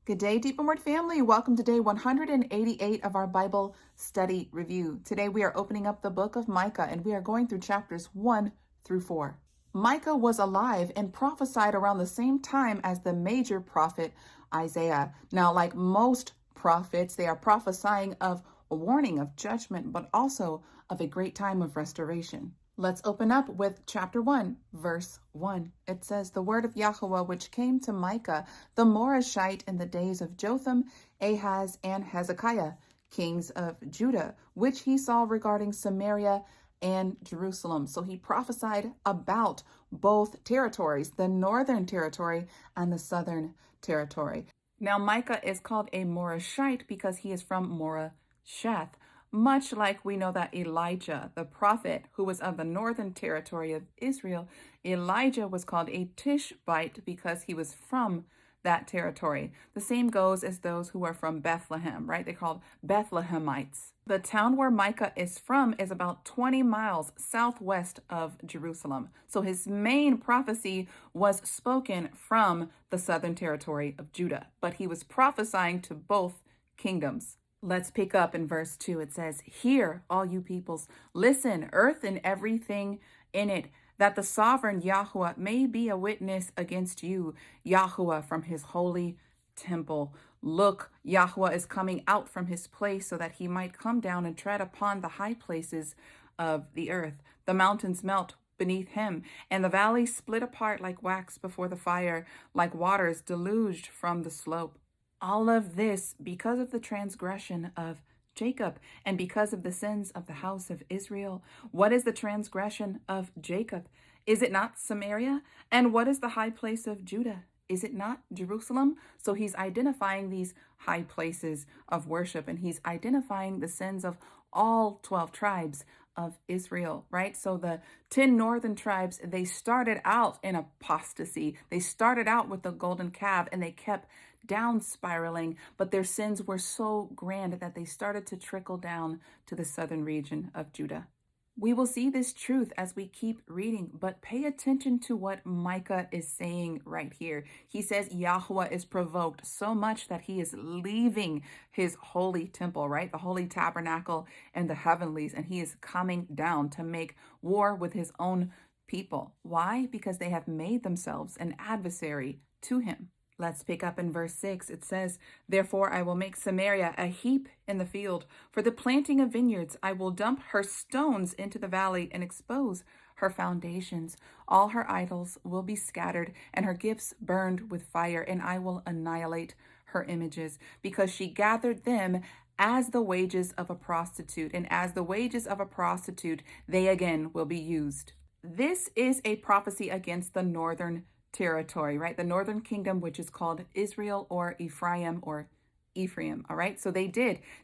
Good day, Deep Inward family. Welcome to day 188 of our Bible study review. Today we are opening up the book of Micah and we are going through chapters 1 through 4. Micah was alive and prophesied around the same time as the major prophet Isaiah. Now, like most prophets, they are prophesying of a warning of judgment, but also of a great time of restoration. Let's open up with chapter 1, verse 1. It says, "The word of Yahweh which came to Micah, the Morashite, in the days of Jotham, Ahaz, and Hezekiah, kings of Judah, which he saw regarding Samaria and Jerusalem." So he prophesied about both territories, the northern territory and the southern territory. Now, Micah is called a Morashite because he is from Morasheth. Much like we know that Elijah, the prophet who was of the northern territory of Israel, Elijah was called a Tishbite because he was from that territory. The same goes as those who are from Bethlehem, right? They're called Bethlehemites. The town where Micah is from is about 20 miles southwest of Jerusalem. So his main prophecy was spoken from the southern territory of Judah, but he was prophesying to both kingdoms. Let's pick up in verse 2. It says, "Hear, all you peoples, listen, earth and everything in it, that the sovereign Yahweh may be a witness against you, Yahweh from his holy temple. Look, Yahweh is coming out from his place so that he might come down and tread upon the high places of the earth. The mountains melt beneath him, and the valleys split apart like wax before the fire, like waters deluged from the slope. All of this because of the transgression of Jacob and because of the sins of the house of Israel. What is the transgression of Jacob? Is it not Samaria? And what is the high place of Judah? Is it not Jerusalem?" So he's identifying these high places of worship, and he's identifying the sins of all 12 tribes of Israel, right? So the 10 northern tribes, they started out in apostasy. They started out with the golden calf and they kept down spiraling, but their sins were so grand that they started to trickle down to the southern region of Judah. We will see this truth as we keep reading, but pay attention to what Micah is saying right here. He says Yahweh is provoked so much that he is leaving his holy temple, right? The holy tabernacle and the heavenlies, and he is coming down to make war with his own people. Why? Because they have made themselves an adversary to him. Let's pick up in verse 6. It says, "Therefore I will make Samaria a heap in the field. For the planting of vineyards, I will dump her stones into the valley and expose her foundations. All her idols will be scattered and her gifts burned with fire, and I will annihilate her images, because she gathered them as the wages of a prostitute, and as the wages of a prostitute, they again will be used." This is a prophecy against the northern territory, right? The northern kingdom, which is called Israel or Ephraim, all right? So they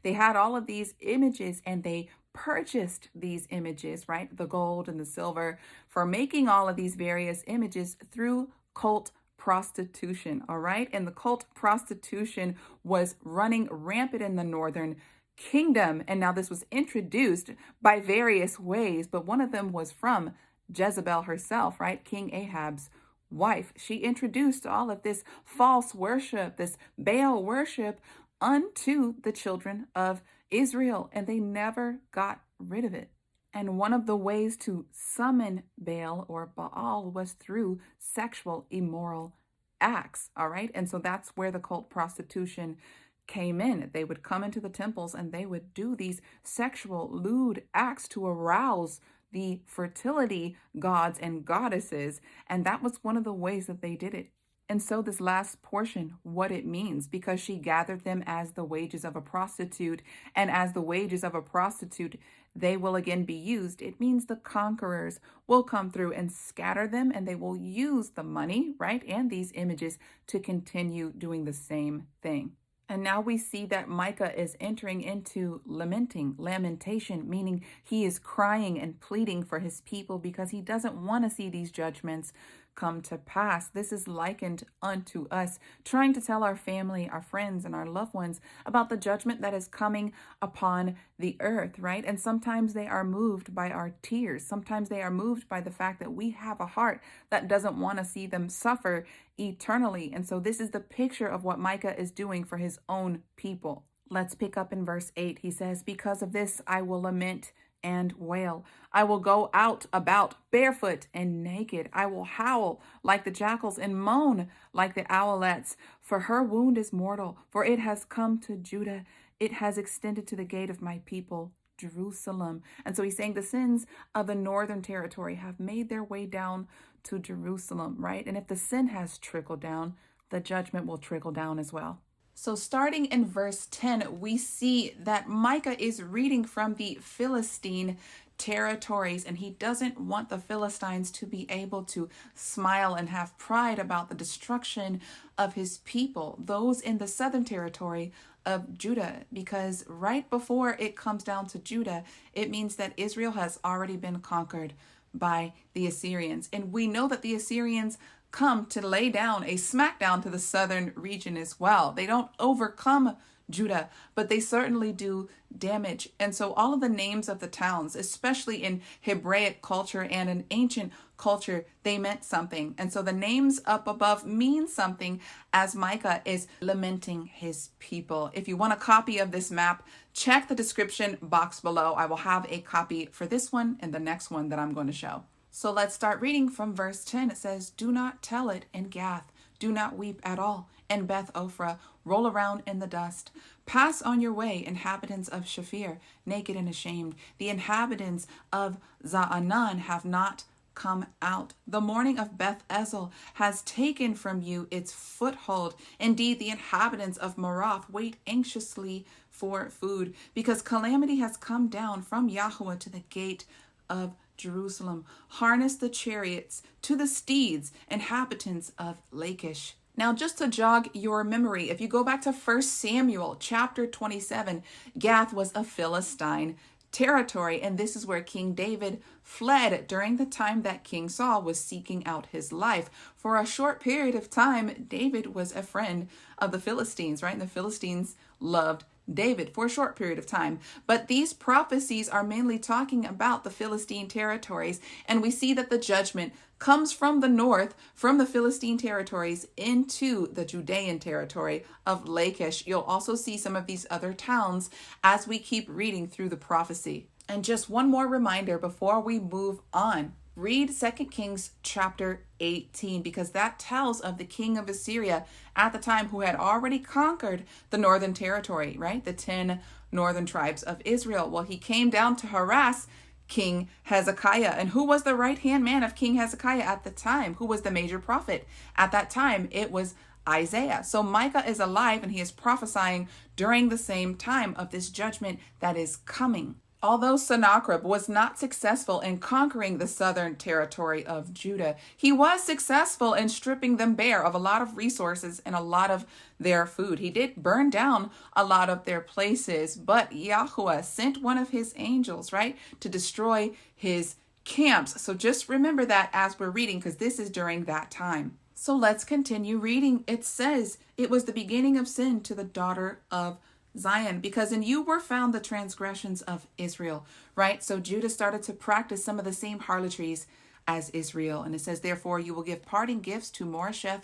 had all of these images and they purchased these images, right? The gold and the silver for making all of these various images through cult prostitution, all right? And the cult prostitution was running rampant in the northern kingdom. And now this was introduced by various ways, but one of them was from Jezebel herself, right? King Ahab's wife. She introduced all of this false worship, this Baal worship, unto the children of Israel, and they never got rid of it. And one of the ways to summon Baal or Baal was through sexual immoral acts, all right? And so that's where the cult prostitution came in. They would come into the temples and they would do these sexual lewd acts to arouse the fertility gods and goddesses, and that was one of the ways that they did it. And so this last portion, what it means, because she gathered them as the wages of a prostitute, and as the wages of a prostitute, they will again be used. It means the conquerors will come through and scatter them, and they will use the money, right, and these images to continue doing the same thing. And now we see that Micah is entering into lamentation, meaning he is crying and pleading for his people because he doesn't want to see these judgments come to pass. This is likened unto us, trying to tell our family, our friends, and our loved ones about the judgment that is coming upon the earth, right? And sometimes they are moved by our tears. Sometimes they are moved by the fact that we have a heart that doesn't want to see them suffer eternally. And so this is the picture of what Micah is doing for his own people. Let's pick up in verse 8. He says, "Because of this I will lament and wail. I will go out about barefoot and naked. I will howl like the jackals and moan like the owlets. For her wound is mortal, for it has come to Judah. It has extended to the gate of my people, Jerusalem." And so he's saying the sins of the northern territory have made their way down to Jerusalem, right? And if the sin has trickled down, the judgment will trickle down as well. So starting in verse 10, we see that Micah is reading from the Philistine territories, and he doesn't want the Philistines to be able to smile and have pride about the destruction of his people, those in the southern territory of Judah, because right before it comes down to Judah, it means that Israel has already been conquered by the Assyrians. And we know that the Assyrians come to lay down a smackdown to the southern region as well. They don't overcome Judah, but they certainly do damage. And so all of the names of the towns, especially in Hebraic culture and in ancient culture, they meant something. And so the names up above mean something as Micah is lamenting his people. If you want a copy of this map, check the description box below. I will have a copy for this one and the next one that I'm going to show. So let's start reading from verse 10. It says, "Do not tell it in Gath. Do not weep at all in Beth Ophrah. Roll around in the dust. Pass on your way, inhabitants of Shaphir, naked and ashamed. The inhabitants of Zaanan have not come out. The morning of Beth Ezel has taken from you its foothold. Indeed, the inhabitants of Marath wait anxiously for food, because calamity has come down from Yahweh to the gate of Jerusalem. Harness the chariots to the steeds, inhabitants of Lachish." Now, just to jog your memory, if you go back to 1 Samuel chapter 27, Gath was a Philistine territory, and this is where King David fled during the time that King Saul was seeking out his life. For a short period of time, David was a friend of the Philistines, right? And the Philistines loved David for a short period of time. But these prophecies are mainly talking about the Philistine territories, and we see that the judgment comes from the north, from the Philistine territories into the Judean territory of Lachish. You'll also see some of these other towns as we keep reading through the prophecy. And just one more reminder before we move on. Read 2 Kings chapter 18, because that tells of the king of Assyria at the time who had already conquered the northern territory, right? The 10 northern tribes of Israel. Well, he came down to harass King Hezekiah. And who was the right-hand man of King Hezekiah at the time? Who was the major prophet? At that time, it was Isaiah. So Micah is alive, and he is prophesying during the same time of this judgment that is coming. Although Sennacherib was not successful in conquering the southern territory of Judah, he was successful in stripping them bare of a lot of resources and a lot of their food. He did burn down a lot of their places, but Yahweh sent one of his angels, right, to destroy his camps. So just remember that as we're reading, because this is during that time. So let's continue reading. It says, "It was the beginning of sin to the daughter of Zion, because in you were found the transgressions of Israel," right? So Judah started to practice some of the same harlotries as Israel. And it says, "Therefore you will give parting gifts to Moresheth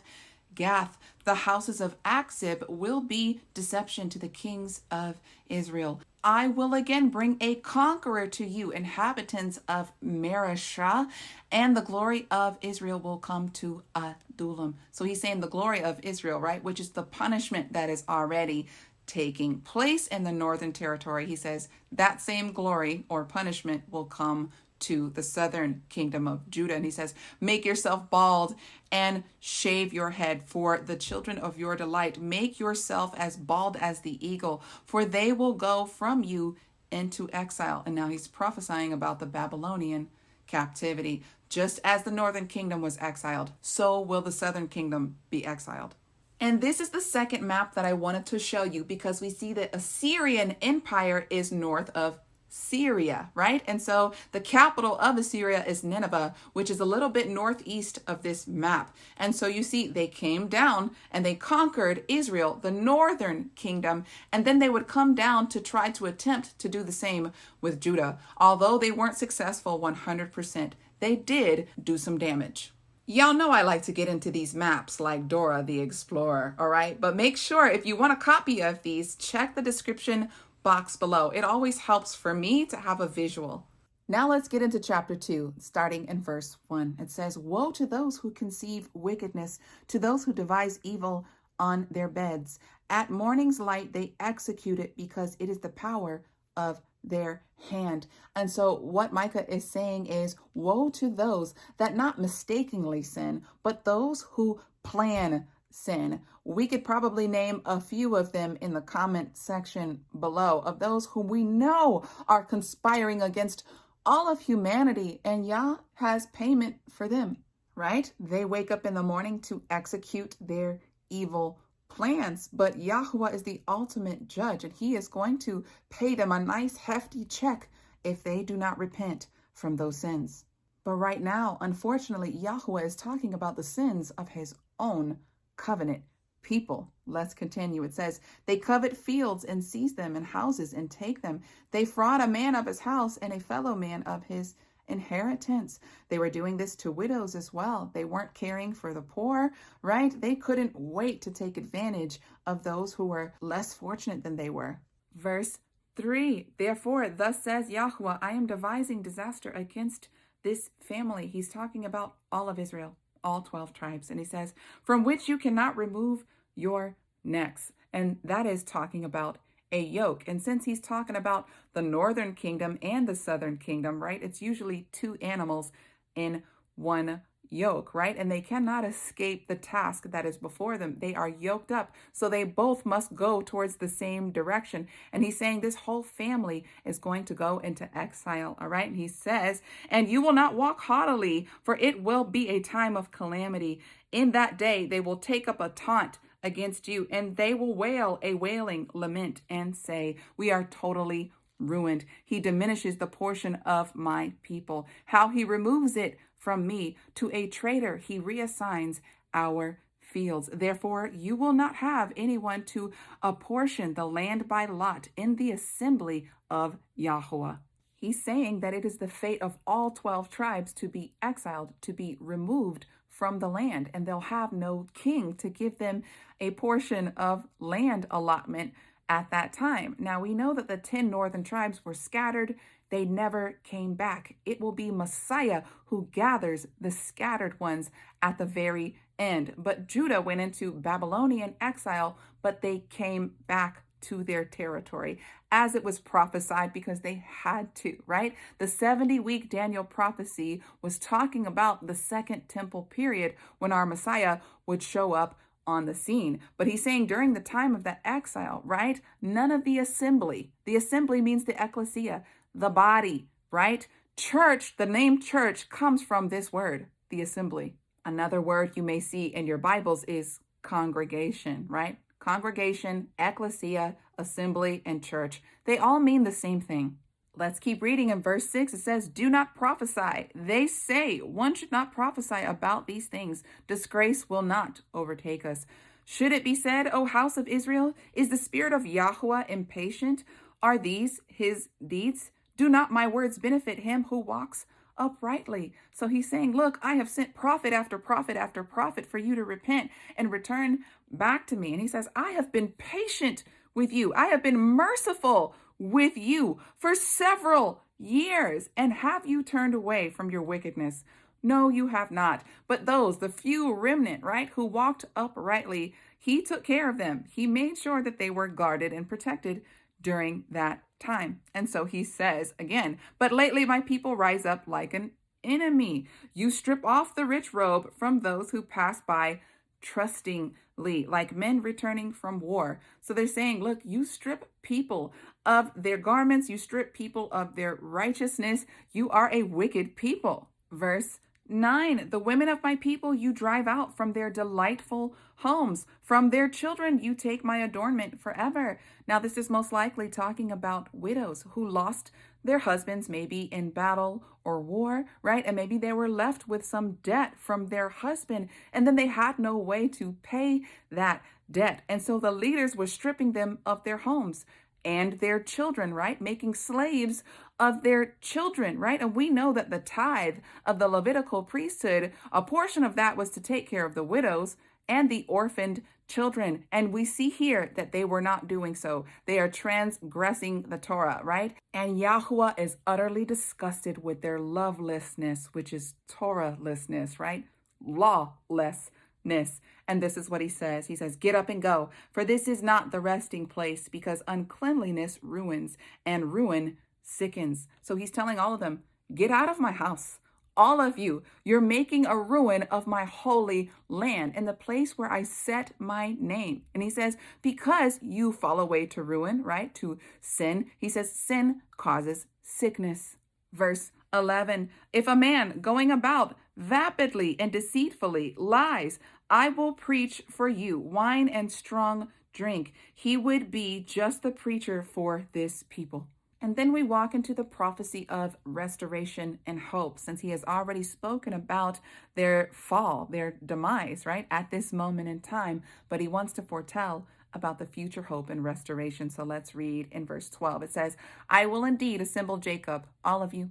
Gath. The houses of Achzib will be deception to the kings of Israel. I will again bring a conqueror to you, inhabitants of Mareshah, and the glory of Israel will come to Adullam." So he's saying the glory of Israel, right? Which is the punishment that is already taking place in the northern territory. He says that same glory or punishment will come to the southern kingdom of Judah. And he says, "Make yourself bald and shave your head for the children of your delight. Make yourself as bald as the eagle, for they will go from you into exile." And now he's prophesying about the Babylonian captivity. Just as the northern kingdom was exiled, so will the southern kingdom be exiled. And this is the second map that I wanted to show you, because we see that Assyrian Empire is north of Syria, right? And so the capital of Assyria is Nineveh, which is a little bit northeast of this map. And so you see, they came down and they conquered Israel, the northern kingdom, and then they would come down to try to attempt to do the same with Judah. Although they weren't successful 100%, they did do some damage. Y'all know I like to get into these maps like Dora the Explorer, all right? But make sure if you want a copy of these, check the description box below. It always helps for me to have a visual. Now let's get into chapter 2, starting in verse 1. It says, "Woe to those who conceive wickedness, to those who devise evil on their beds. At morning's light they execute it, because it is the power of their hand." And so what Micah is saying is, woe to those that not mistakenly sin, but those who plan sin. We could probably name a few of them in the comment section below, of those whom we know are conspiring against all of humanity, and Yah has payment for them, right? They wake up in the morning to execute their evil plans, but Yahuwah is the ultimate judge, and he is going to pay them a nice hefty check if they do not repent from those sins. But right now, unfortunately, Yahuwah is talking about the sins of his own covenant people. Let's continue. It says, "They covet fields and seize them, and houses and take them. They fraud a man of his house and a fellow man of his inheritance." They were doing this to widows as well. They weren't caring for the poor, right? They couldn't wait to take advantage of those who were less fortunate than they were. Verse 3, "Therefore, thus says Yahuwah, I am devising disaster against this family." He's talking about all of Israel, all 12 tribes. And he says, "From which you cannot remove your necks." And that is talking about a yoke. And since he's talking about the northern kingdom and the southern kingdom, right, it's usually two animals in one yoke, right? And they cannot escape the task that is before them. They are yoked up, so they both must go towards the same direction. And he's saying this whole family is going to go into exile, all right? And he says, "And you will not walk haughtily, for it will be a time of calamity. In that day they will take up a taunt against you, and they will wail a wailing lament and say, we are totally ruined. He diminishes the portion of my people. How he removes it from me. To a traitor he reassigns our fields. Therefore you will not have anyone to apportion the land by lot in the assembly of Yahuwah." He's saying that it is the fate of all 12 tribes to be exiled, to be removed from the land, and they'll have no king to give them a portion of land allotment at that time. Now, we know that the 10 northern tribes were scattered. They never came back. It will be Messiah who gathers the scattered ones at the very end. But Judah went into Babylonian exile, but they came back to their territory as it was prophesied, because they had to, right? The 70-week Daniel prophecy was talking about the second temple period when our Messiah would show up on the scene. But he's saying during the time of that exile, right? None of the assembly means the ecclesia, the body, right? Church, the name church comes from this word, the assembly. Another word you may see in your Bibles is congregation, right? Congregation, ecclesia, assembly, and church. They all mean the same thing. Let's keep reading in verse 6. It says, "Do not prophesy. They say one should not prophesy about these things. Disgrace will not overtake us. Should it be said, O house of Israel, is the spirit of Yahuwah impatient? Are these his deeds? Do not my words benefit him who walks uprightly?" So he's saying, look, I have sent prophet after prophet after prophet for you to repent and return back to me. And he says, I have been patient with you. I have been merciful with you for several years. And have you turned away from your wickedness? No, you have not. But those, the few remnant, right, who walked uprightly, he took care of them. He made sure that they were guarded and protected during that time. And so he says again, "But lately my people rise up like an enemy. You strip off the rich robe from those who pass by trustingly, like men returning from war." So they're saying, look, you strip people of their garments, you strip people of their righteousness. You are a wicked people. Verse 9, the women of my people you drive out from their delightful homes. From their children you take my adornment forever. Now, this is most likely talking about widows who lost their husbands, maybe in battle or war, right? And maybe they were left with some debt from their husband, and then they had no way to pay that debt. And so the leaders were stripping them of their homes and their children, right? Making slaves of their children, right? And we know that the tithe of the Levitical priesthood, a portion of that was to take care of the widows and the orphaned children. And we see here that they were not doing so. They are transgressing the Torah, right? And Yahuwah is utterly disgusted with their lovelessness, which is Torahlessness, right? Lawlessness. And this is what he says. He says, get up and go, for this is not the resting place, because uncleanliness ruins and ruin sickens. So he's telling all of them, get out of my house. All of you, you're making a ruin of my holy land and the place where I set my name. And he says, because you fall away to ruin, right? To sin. He says, sin causes sickness. Verse 11, if a man going about vapidly and deceitfully lies, I will preach for you wine and strong drink. He would be just the preacher for this people. And then we walk into the prophecy of restoration and hope, since he has already spoken about their fall, their demise, right, at this moment in time. But he wants to foretell about the future hope and restoration. So let's read in verse 12. It says, I will indeed assemble Jacob, all of you.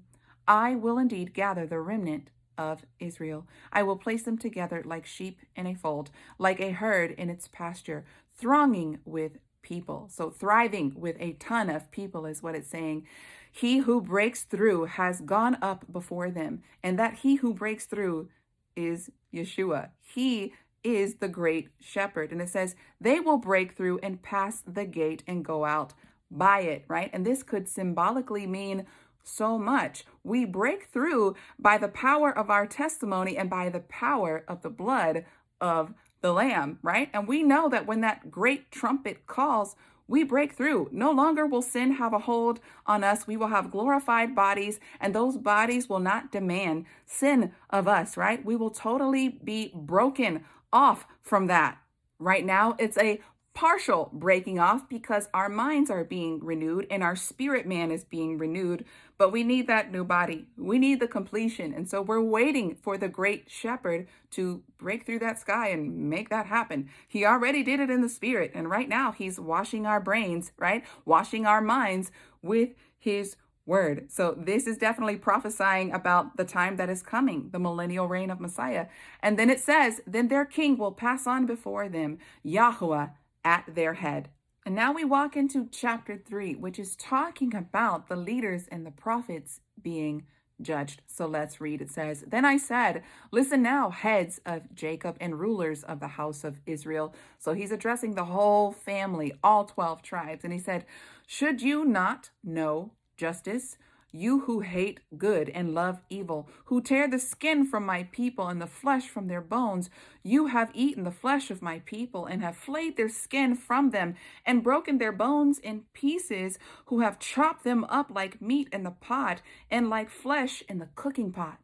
I will indeed gather the remnant of Israel. I will place them together like sheep in a fold, like a herd in its pasture, thronging with people. So thriving with a ton of people is what it's saying. He who breaks through has gone up before them, and that he who breaks through is Yeshua. He is the great shepherd. And it says, they will break through and pass the gate and go out by it, right? And this could symbolically mean so much. We break through by the power of our testimony and by the power of the blood of the Lamb, right? And we know that when that great trumpet calls, we break through. No longer will sin have a hold on us. We will have glorified bodies, and those bodies will not demand sin of us, right? We will totally be broken off from that. Right now, it's a partial breaking off because our minds are being renewed and our spirit man is being renewed, but we need that new body. We need the completion. And so we're waiting for the great shepherd to break through that sky and make that happen. He already did it in the spirit. And right now he's washing our brains, right? Washing our minds with his word. So this is definitely prophesying about the time that is coming, the millennial reign of Messiah. And then it says, then their king will pass on before them, Yahuwah at their head. And now we walk into chapter 3, which is talking about the leaders and the prophets being judged. So let's read. It says, then I said, listen now, heads of Jacob and rulers of the house of Israel. So he's addressing the whole family, all 12 tribes. And he said, should you not know justice? You who hate good and love evil, who tear the skin from my people and the flesh from their bones, you have eaten the flesh of my people and have flayed their skin from them and broken their bones in pieces, who have chopped them up like meat in the pot and like flesh in the cooking pot.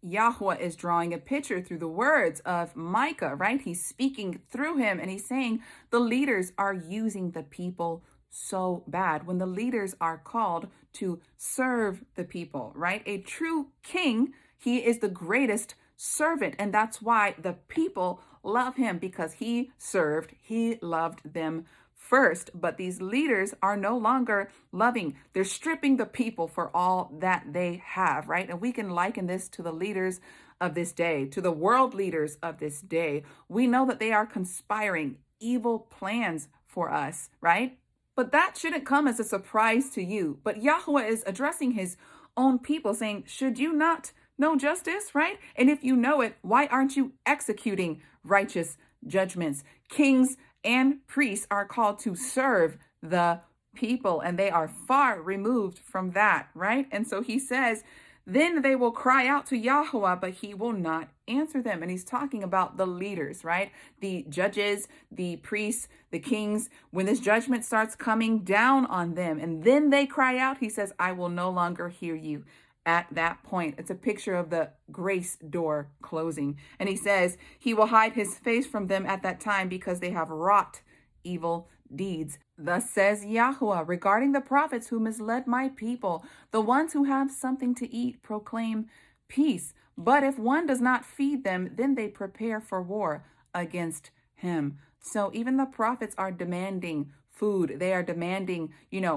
Yahuwah is drawing a picture through the words of Micah, right? He's speaking through him and he's saying the leaders are using the people so bad when the leaders are called to serve the people, right? A true king, he is the greatest servant. And that's why the people love him, because he served, he loved them first. But these leaders are no longer loving. They're stripping the people for all that they have, right? And we can liken this to the leaders of this day, to the world leaders of this day. We know that they are conspiring evil plans for us, right? But that shouldn't come as a surprise to you. But Yahuwah is addressing his own people, saying, should you not know justice, right? And if you know it, why aren't you executing righteous judgments? Kings and priests are called to serve the people, and they are far removed from that, right? And so he says, then they will cry out to Yahuwah, but he will not answer them. And he's talking about the leaders, right? The judges, the priests, the kings. When this judgment starts coming down on them, and then they cry out, he says, I will no longer hear you at that point. It's a picture of the grace door closing. And he says, he will hide his face from them at that time because they have wrought evil deeds. Thus says Yahuwah regarding the prophets who misled my people, the ones who have something to eat proclaim peace. But if one does not feed them, then they prepare for war against him. So even the prophets are demanding food. They are demanding,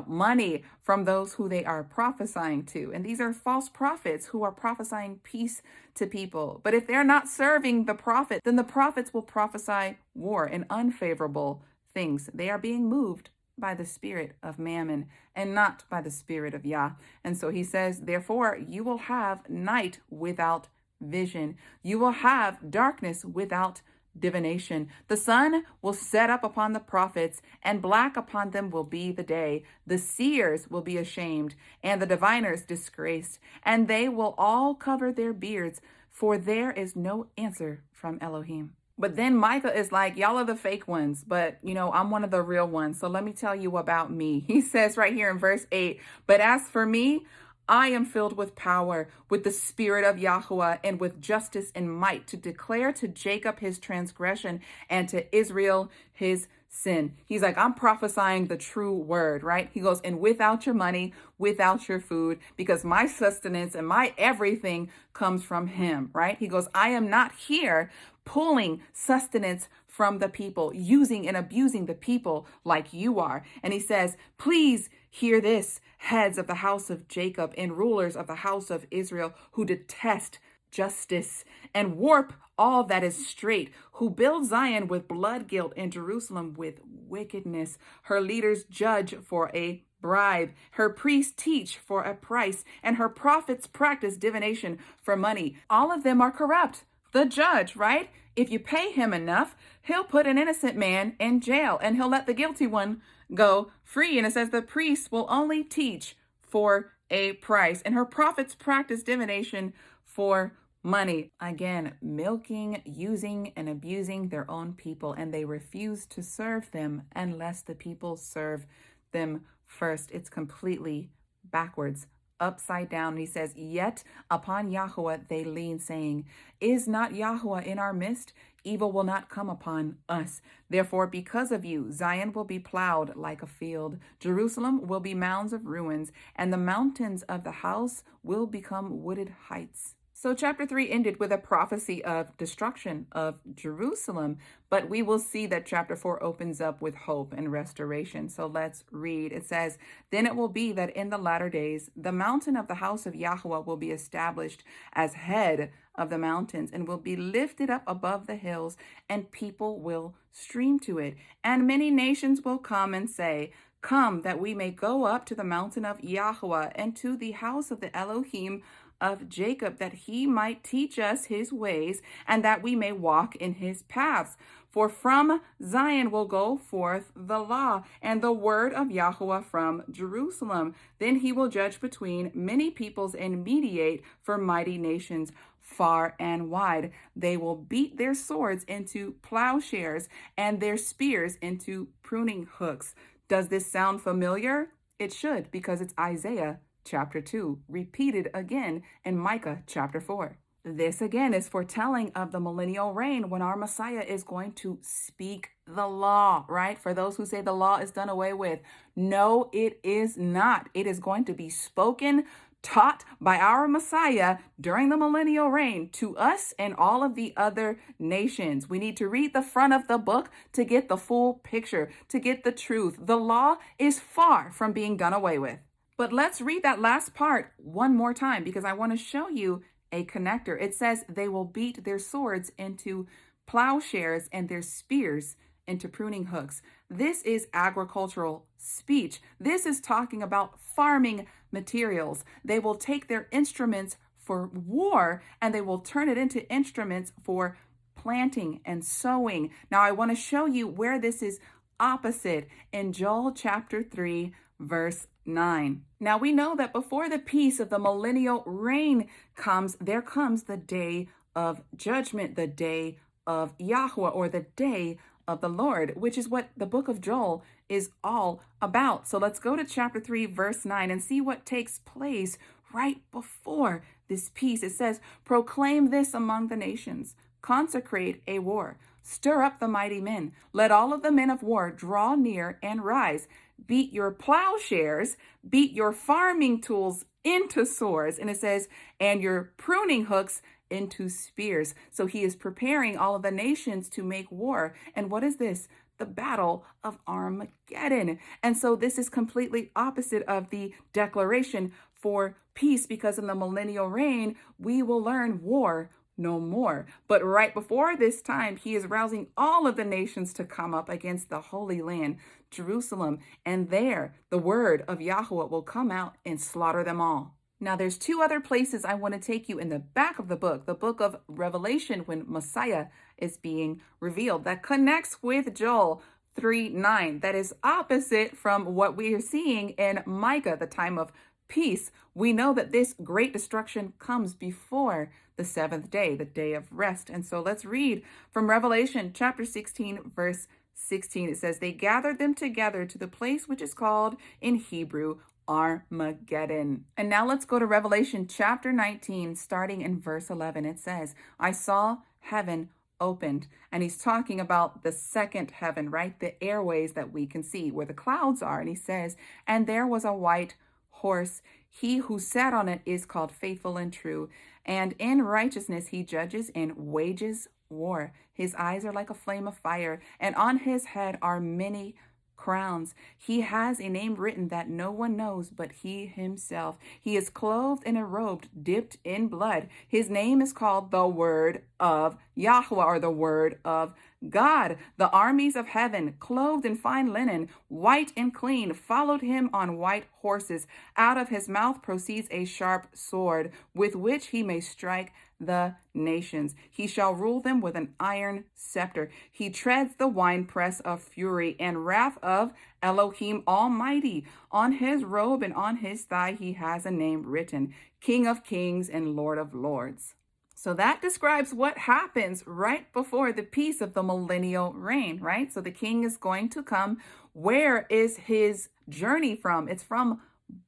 money from those who they are prophesying to. And these are false prophets who are prophesying peace to people. But if they're not serving the prophet, then the prophets will prophesy war and unfavorable things. They are being moved by the spirit of Mammon and not by the spirit of Yah. And so he says, therefore, you will have night without vision. You will have darkness without divination. The sun will set up upon the prophets, and black upon them will be the day. The seers will be ashamed, and the diviners disgraced, and they will all cover their beards, for there is no answer from Elohim. But then Micah is like, y'all are the fake ones, but I'm one of the real ones. So let me tell you about me. He says right here in verse 8, but as for me, I am filled with power, with the spirit of Yahuwah, and with justice and might, to declare to Jacob his transgression and to Israel his sin. He's like, I'm prophesying the true word, right? He goes, and without your money, without your food, because my sustenance and my everything comes from him, right? He goes, I am not here pulling sustenance from the people, using and abusing the people like you are. And he says, please hear this, heads of the house of Jacob and rulers of the house of Israel, who detest justice and warp all that is straight, who build Zion with blood guilt and Jerusalem with wickedness. Her leaders judge for a bribe, her priests teach for a price, and her prophets practice divination for money. All of them are corrupt. The judge, right? If you pay him enough, he'll put an innocent man in jail and he'll let the guilty one go free. And it says the priests will only teach for a price, and her prophets practice divination for money. Again, milking, using, and abusing their own people, and they refuse to serve them unless the people serve them first. It's completely backwards, upside down. And he says, yet upon Yahuwah they lean, saying, is not Yahuwah in our midst? Evil will not come upon us. Therefore, because of you, Zion will be plowed like a field. Jerusalem will be mounds of ruins, and the mountains of the house will become wooded heights. So chapter 3 ended with a prophecy of destruction of Jerusalem, but we will see that chapter 4 opens up with hope and restoration. So let's read. It says, then it will be that in the latter days, the mountain of the house of Yahuwah will be established as head of the mountains and will be lifted up above the hills, and people will stream to it. And many nations will come and say, come, that we may go up to the mountain of Yahuwah and to the house of the Elohim of Jacob, that he might teach us his ways, and that we may walk in his paths. For from Zion will go forth the law and the word of Yahuwah from Jerusalem. Then he will judge between many peoples and mediate for mighty nations far and wide. They will beat their swords into plowshares and their spears into pruning hooks. Does this sound familiar? It should, because it's Isaiah chapter 2, repeated again in Micah chapter 4. This again is foretelling of the millennial reign, when our Messiah is going to speak the law, right? For those who say the law is done away with. No, it is not. It is going to be spoken, taught by our Messiah during the millennial reign to us and all of the other nations. We need to read the front of the book to get the full picture, to get the truth. The law is far from being done away with. But let's read that last part one more time, because I want to show you a connector. It says they will beat their swords into plowshares and their spears into pruning hooks. This is agricultural speech. This is talking about farming materials. They will take their instruments for war and they will turn it into instruments for planting and sowing. Now, I want to show you where this is opposite in Joel chapter 3, verse 9. Now we know that before the peace of the millennial reign comes, there comes the day of judgment, the day of Yahuwah, or the day of the Lord, which is what the book of Joel is all about. So let's go to chapter 3, verse 9 and see what takes place right before this peace. It says, proclaim this among the nations, consecrate a war, stir up the mighty men, let all of the men of war draw near and rise, beat your plowshares, beat your farming tools into swords. And it says, and your pruning hooks into spears. So he is preparing all of the nations to make war. And what is this? The battle of Armageddon. And so this is completely opposite of the declaration for peace, because in the millennial reign, we will learn war no more. But right before this time, he is rousing all of the nations to come up against the Holy Land, Jerusalem, and there the word of Yahweh will come out and slaughter them all. Now, there's two other places I want to take you in the back of the book of Revelation, when Messiah is being revealed. That connects with Joel 3:9. That is opposite from what we are seeing in Micah, the time of peace. We know that this great destruction comes before the seventh day, the day of rest. And so let's read from Revelation chapter 16, verse 16. It says, they gathered them together to the place which is called in Hebrew Armageddon. And now let's go to Revelation chapter 19, starting in verse 11. It says, I saw heaven opened. And he's talking about the second heaven, right? The airways that we can see where the clouds are. And he says, and there was a white horse. He who sat on it is called Faithful and True. And in righteousness he judges and wages war. His eyes are like a flame of fire, and on his head are many crowns. He has a name written that no one knows but he himself. He is clothed in a robe dipped in blood. His name is called the Word of Yahweh, or the Word of God. The armies of heaven, clothed in fine linen, white and clean, followed him on white horses. Out of his mouth proceeds a sharp sword, with which he may strike the nations. He shall rule them with an iron scepter. He treads the winepress of fury and wrath of Elohim Almighty. On his robe and on his thigh he has a name written, King of Kings and Lord of Lords. So that describes what happens right before the peace of the millennial reign, right? So the king is going to come. Where is his journey from? It's from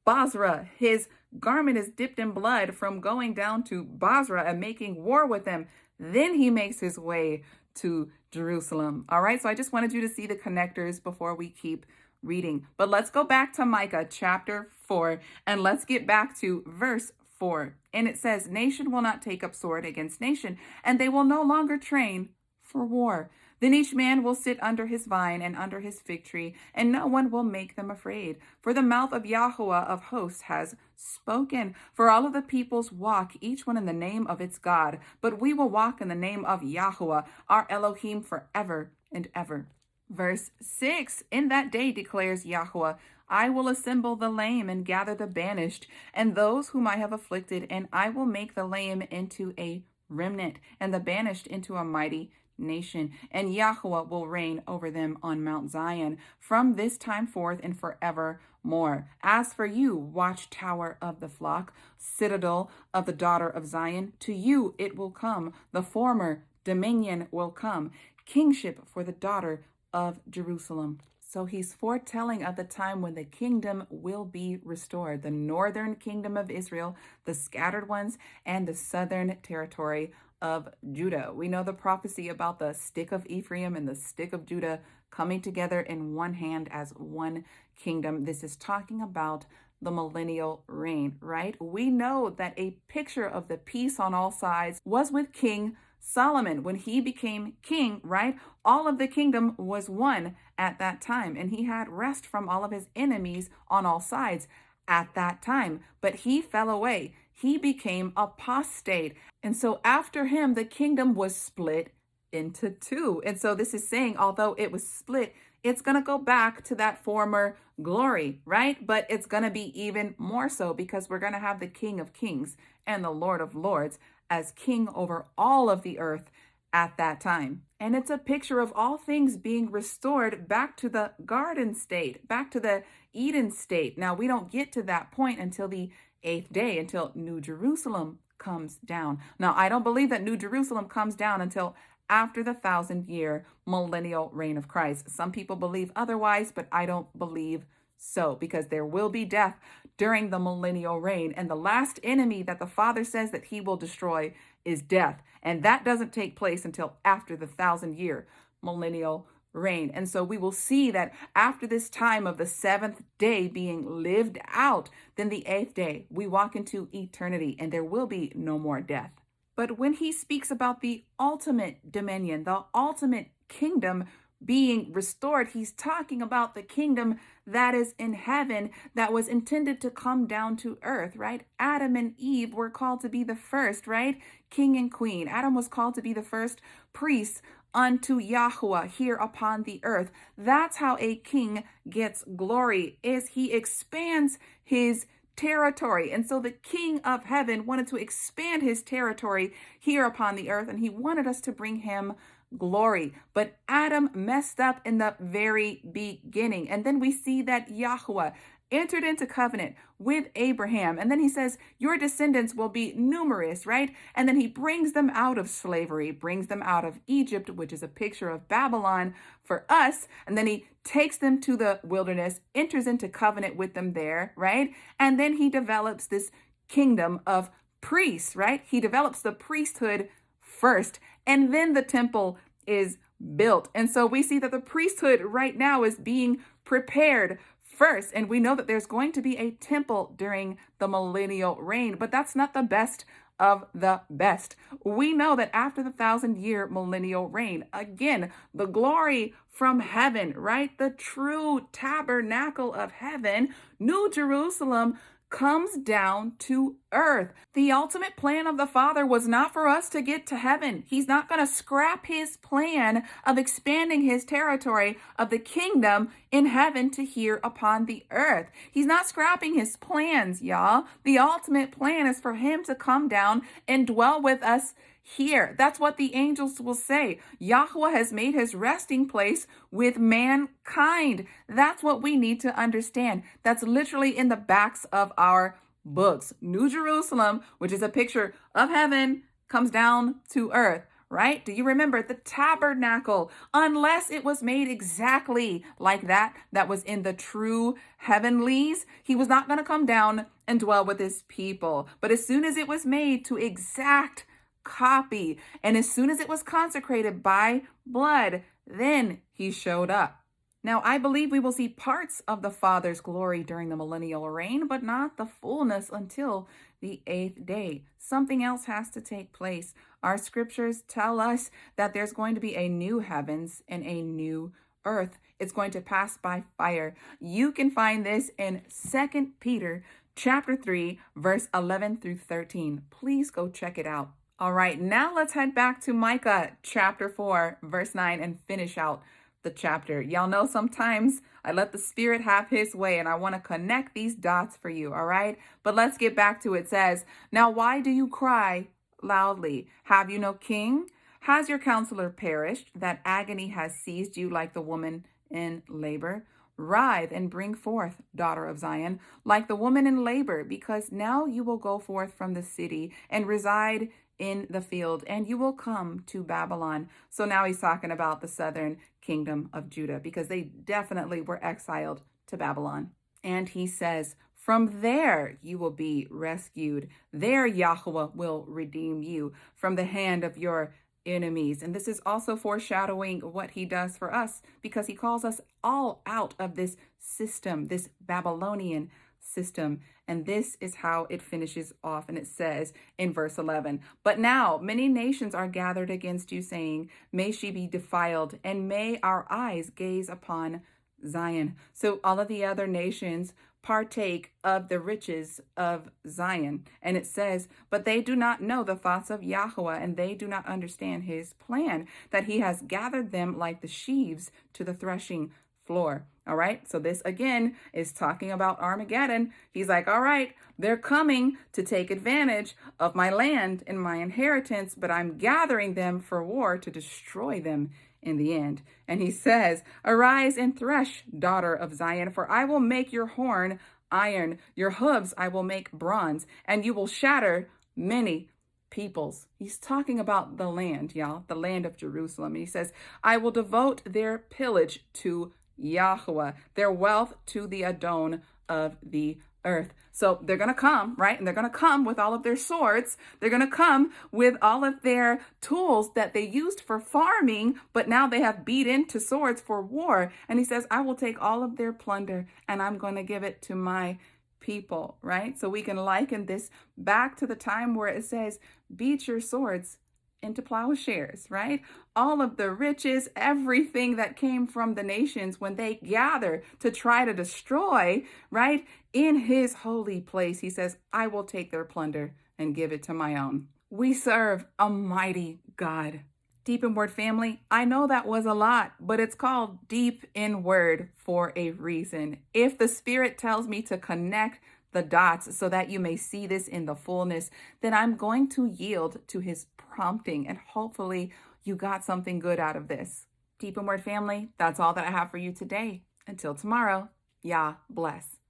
Basra. His garment is dipped in blood from going down to Basra and making war with them. Then he makes his way to Jerusalem. All right, so I just wanted you to see the connectors before we keep reading. But let's go back to Micah chapter 4, and let's get back to verse 4. And it says, nation will not take up sword against nation, and they will no longer train for war. Then each man will sit under his vine and under his fig tree, and no one will make them afraid. For the mouth of Yahweh of hosts has spoken. For all of the peoples walk, each one in the name of its God. But we will walk in the name of Yahweh, our Elohim, forever and ever. Verse 6, in that day declares Yahweh, I will assemble the lame and gather the banished, and those whom I have afflicted, and I will make the lame into a remnant, and the banished into a mighty nation, and Yahweh will reign over them on Mount Zion from this time forth and forevermore. As for you, watchtower of the flock, citadel of the daughter of Zion, to you it will come, the former dominion will come, kingship for the daughter of Jerusalem. So he's foretelling of the time when the kingdom will be restored, the northern kingdom of Israel, the scattered ones, and the southern territory of Judah. We know the prophecy about the stick of Ephraim and the stick of Judah coming together in one hand as one kingdom. This is talking about the millennial reign, right? We know that a picture of the peace on all sides was with King Solomon. When he became king, right? All of the kingdom was one at that time, and he had rest from all of his enemies on all sides at that time. But he fell away. He became apostate. And so after him, the kingdom was split into two. And so this is saying, although it was split, it's going to go back to that former glory, right? But it's going to be even more so, because we're going to have the King of Kings and the Lord of Lords as king over all of the earth at that time. And it's a picture of all things being restored back to the garden state, back to the Eden state. Now, we don't get to that point until the 8th day, until New Jerusalem comes down. Now, I don't believe that New Jerusalem comes down until after the 1,000-year millennial reign of Christ. Some people believe otherwise, but I don't believe so, because there will be death during the millennial reign. And the last enemy that the Father says that he will destroy is death. And that doesn't take place until after the 1,000-year millennial reign. And so we will see that after this time of the seventh day being lived out, then the eighth day, we walk into eternity and there will be no more death. But when he speaks about the ultimate dominion, the ultimate kingdom being restored, he's talking about the kingdom that is in heaven that was intended to come down to earth, right? Adam and Eve were called to be the first, right? King and queen. Adam was called to be the first priest unto Yahuwah here upon the earth. That's how a king gets glory, is he expands his territory. And so the King of heaven wanted to expand his territory here upon the earth, and he wanted us to bring him glory. But Adam messed up in the very beginning. And then we see that Yahuwah entered into covenant with Abraham. And then he says, your descendants will be numerous, right? And then he brings them out of slavery, brings them out of Egypt, which is a picture of Babylon for us. And then he takes them to the wilderness, enters into covenant with them there, right? And then he develops this kingdom of priests, right? He develops the priesthood first, and then the temple is built. And so we see that the priesthood right now is being prepared first. And we know that there's going to be a temple during the millennial reign, but that's not the best of the best. We know that after the 1,000-year millennial reign, again, the glory from heaven, right? The true tabernacle of heaven, New Jerusalem, comes down to earth. The ultimate plan of the Father was not for us to get to heaven. He's not going to scrap his plan of expanding his territory of the kingdom in heaven to here upon the earth. He's not scrapping his plans, y'all. The ultimate plan is for him to come down and dwell with us here. That's what the angels will say. Yahuwah has made his resting place with mankind. That's what we need to understand. That's literally in the backs of our books. New Jerusalem, which is a picture of heaven, comes down to earth, right? Do you remember the tabernacle? Unless it was made exactly like that was in the true heavenlies, he was not going to come down and dwell with his people. But as soon as it was made to exact copy, and as soon as it was consecrated by blood, then he showed up. Now, I believe we will see parts of the Father's glory during the millennial reign, but not the fullness until the eighth day. Something else has to take place. Our scriptures tell us that there's going to be a new heavens and a new earth. It's going to pass by fire. You can find this in 2 Peter chapter 3, verse 11 through 13. Please go check it out. All right, now let's head back to Micah chapter 4, verse 9, and finish out the chapter. Y'all know sometimes I let the Spirit have his way, and I want to connect these dots for you, all right? But let's get back to it. It says, now why do you cry loudly? Have you no king? Has your counselor perished? That agony has seized you like the woman in labor? Writhe and bring forth, daughter of Zion, like the woman in labor, because now you will go forth from the city and reside in the field, and you will come to Babylon. So now he's talking about the southern kingdom of Judah, because they definitely were exiled to Babylon. And he says, from there you will be rescued. There Yahuwah will redeem you from the hand of your enemies. And this is also foreshadowing what he does for us, because he calls us all out of this system, this Babylonian system. And this is how it finishes off. And it says in verse 11, but now many nations are gathered against you, saying, may she be defiled, and may our eyes gaze upon Zion. So all of the other nations partake of the riches of Zion. And it says, but they do not know the thoughts of Yahuwah, and they do not understand his plan, that he has gathered them like the sheaves to the threshing floor. All right. So this again is talking about Armageddon. He's like, all right, they're coming to take advantage of my land and my inheritance, but I'm gathering them for war to destroy them in the end. And he says, arise and thresh, daughter of Zion, for I will make your horn iron, your hooves I will make bronze, and you will shatter many peoples. He's talking about the land, y'all, the land of Jerusalem. And he says, I will devote their pillage to Yahweh, their wealth to the Adon of the earth. So they're going to come, right? And they're going to come with all of their swords. They're going to come with all of their tools that they used for farming, but now they have beat into swords for war. And he says, I will take all of their plunder and I'm going to give it to my people, right? So we can liken this back to the time where it says, beat your swords into plowshares, right? All of the riches, everything that came from the nations when they gather to try to destroy, right? In his holy place, he says, I will take their plunder and give it to my own. We serve a mighty God. Deep in Word family, I know that was a lot, but it's called Deep in Word for a reason. If the Spirit tells me to connect the dots so that you may see this in the fullness, then I'm going to yield to his prompting, and hopefully you got something good out of this. Deep in Word family, that's all that I have for you today. Until tomorrow, Yah bless.